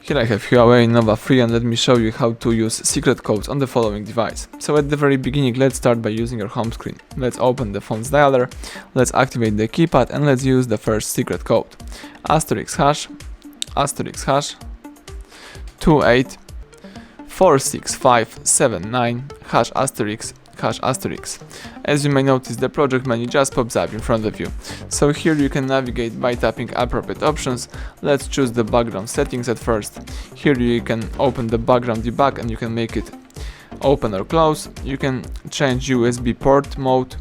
Here I have HUAWEI Nova 3 and let me show you how to use secret codes on the following device. So at the very beginning, let's start by using our home screen. Let's open the phone's dialer, let's activate the keypad and let's use the first secret code. *# 284659 #*#*. As you may notice, the project menu just pops up in front of you. So here you can navigate by tapping appropriate options. Let's choose the background settings at first. Here you can open the background debug and you can make it open or close. You can change USB port mode.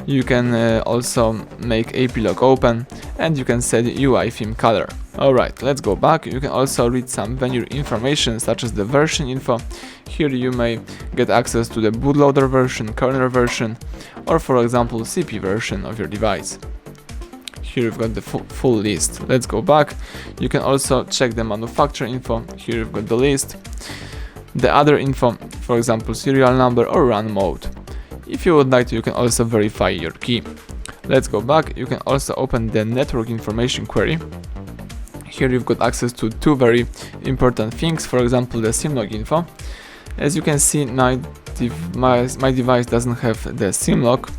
You can also make AP lock open and you can set UI theme color. Alright, let's go back. You can also read some vendor information such as the version info. Here you may get access to the bootloader version, kernel version, or for example CP version of your device. Here you've got the full list. Let's go back. You can also check the manufacturer info. Here you've got the list. The other info, for example serial number or run mode. If you would like to, you can also verify your key. Let's go back. You can also open the network information query. Here you've got access to two very important things, for example the SIM-log info. As you can see, my device doesn't have the SIM-log.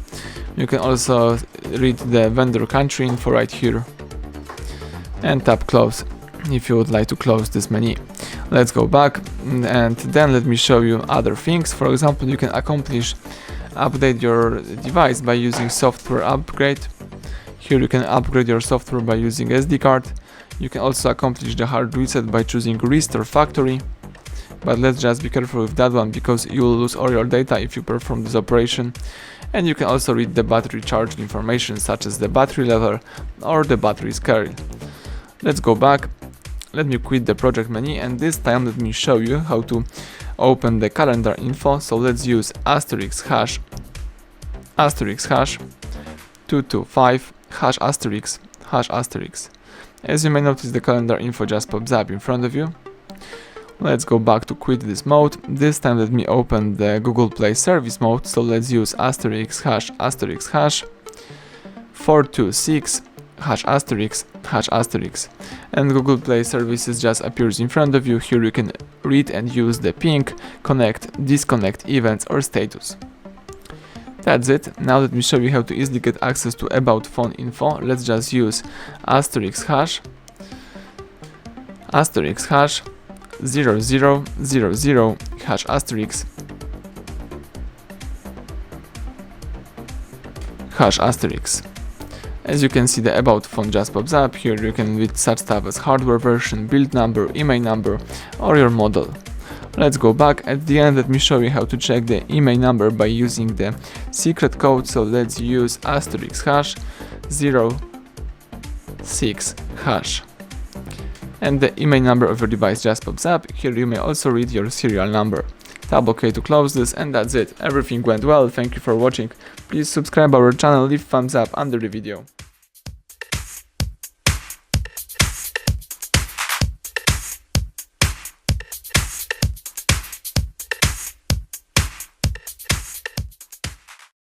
You can also read the vendor country info right here and tap close if you would like to close this menu. Let's go back and then let me show you other things. For example, you can update your device by using software upgrade. Here you can upgrade your software by using SD card. You can also accomplish the hard reset by choosing restore factory, but let's just be careful with that one because you will lose all your data if you perform this operation. And you can also read the battery charge information such as the battery level or the battery scale. Let's go back. Let me quit the project menu and this time let me show you how to open the calendar info. So let's use *# 225 ****. As you may notice, the calendar info just pops up in front of you. Let's go back to quit this mode. This time let me open the Google Play service mode. So let's use *# 426 ****, and Google Play services just appears in front of you. Here you can read and use the ping, connect, disconnect, events or status. That's it. Now let me show you how to easily get access to about phone info. Let's just use *# 0000 #***. As you can see, the about phone just pops up. Here you can read such stuff as hardware version, build number, email number or your model. Let's go back. At the end, let me show you how to check the email number by using the secret code. So let's use *# 06#, and the email number of your device just pops up. Here you may also read your serial number. Tap OK to close this, and that's it. Everything went well. Thank you for watching. Please subscribe our channel, leave thumbs up under the video.